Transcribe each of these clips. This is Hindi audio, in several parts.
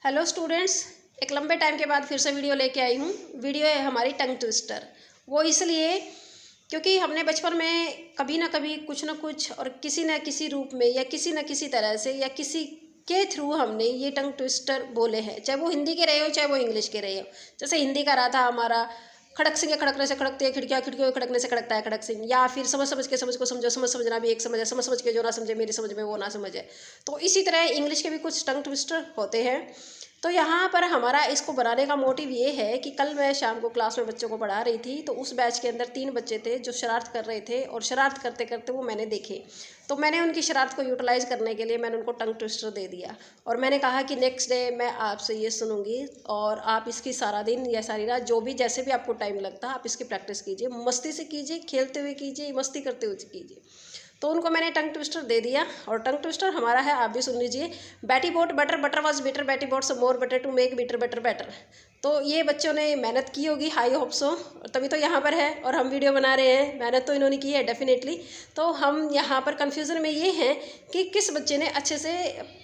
हेलो स्टूडेंट्स, एक लंबे टाइम के बाद फिर से वीडियो लेके आई हूँ। वीडियो है हमारी टंग ट्विस्टर। वो इसलिए क्योंकि हमने बचपन में कभी ना कभी कुछ ना कुछ और किसी न किसी रूप में या किसी न किसी तरह से या किसी के थ्रू हमने ये टंग ट्विस्टर बोले हैं, चाहे वो हिंदी के रहे हो चाहे वो इंग्लिश के रहे हो। जैसे हिंदी का रहा था हमारा खड़क सिंह खड़कने से खड़कती है खिड़कियाँ, खिड़कियों के खड़कने से खड़कता है खड़क सिंह, या फिर समझ समझ के समझ को समझो, समझ समझना भी एक समझ है, समझ समझ के जो ना समझे मेरी समझ में वो ना समझे। तो इसी तरह इंग्लिश के भी कुछ टंग ट्विस्टर होते हैं। तो यहाँ पर हमारा इसको बनाने का मोटिव ये है कि कल मैं शाम को क्लास में बच्चों को पढ़ा रही थी, तो उस बैच के अंदर 3 बच्चे थे जो शरारत कर रहे थे, और शरारत करते करते वो मैंने देखे। तो मैंने उनकी शरारत को यूटिलाइज़ करने के लिए मैंने उनको टंग ट्विस्टर दे दिया, और मैंने कहा कि नेक्स्ट डे मैं आपसे ये सुनूंगी और आप इसकी सारा दिन या सारी रात जो भी जैसे भी आपको टाइम लगता है आप इसकी प्रैक्टिस कीजिए, मस्ती से कीजिए, खेलते हुए कीजिए, मस्ती करते हुए कीजिए। तो उनको मैंने टंग ट्विस्टर दे दिया, और टंग ट्विस्टर हमारा है, आप भी सुन लीजिए। Betty bought butter, butter was bitter, Betty bought some more butter to make bitter butter better. तो ये बच्चों ने मेहनत की होगी, हाई होप सो, तभी तो यहाँ पर है और हम वीडियो बना रहे हैं। मेहनत तो इन्होंने की है डेफिनेटली। तो हम यहाँ पर कन्फ्यूज़न में ये हैं कि किस बच्चे ने अच्छे से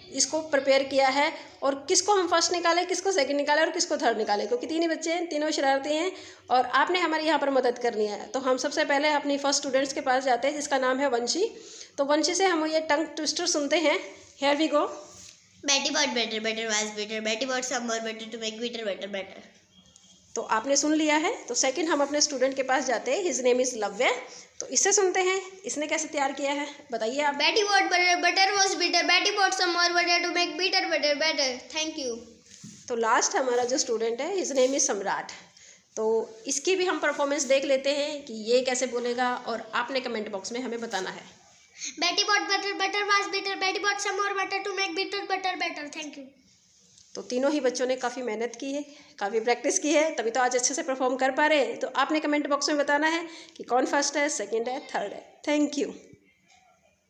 इसको प्रिपेयर किया है, और किसको हम फर्स्ट निकालें, किसको सेकंड निकालें और किसको थर्ड निकालें, क्योंकि 3 ही बच्चे हैं, तीनों शरारती हैं और आपने हमारी यहाँ पर मदद करनी है। तो हम सबसे पहले अपनी फर्स्ट स्टूडेंट्स के पास जाते हैं जिसका नाम है वंशी। तो वंशी से हम ये टंग ट्विस्टर सुनते हैं। Here we go. Betty bought better, better was better. Betty bought some more better to make bitter better better. तो आपने सुन लिया है। तो सेकंड हम अपने स्टूडेंट के पास जाते हैं, हिज नेम इज़ लव्य। तो इससे सुनते हैं इसने कैसे तैयार किया है, बताइए आप। Betty bought butter, butter was bitter. Betty bought some more butter to make bitter better better. Thank you. तो लास्ट हमारा जो स्टूडेंट है, हिज नेम इज़ सम्राट। तो इसकी भी हम परफॉर्मेंस देख लेते हैं कि ये कैसे बोलेगा, और आपने कमेंट बॉक्स में हमें बताना है। Betty bought butter, butter was bitter. Betty bought some more butter to make bitter better better. Thank you. तो तीनों ही बच्चों ने काफ़ी मेहनत की है, काफ़ी प्रैक्टिस की है, तभी तो आज अच्छे से परफॉर्म कर पा रहे हैं। तो आपने कमेंट बॉक्स में बताना है कि कौन फर्स्ट है, सेकंड है, थर्ड है। Thank you.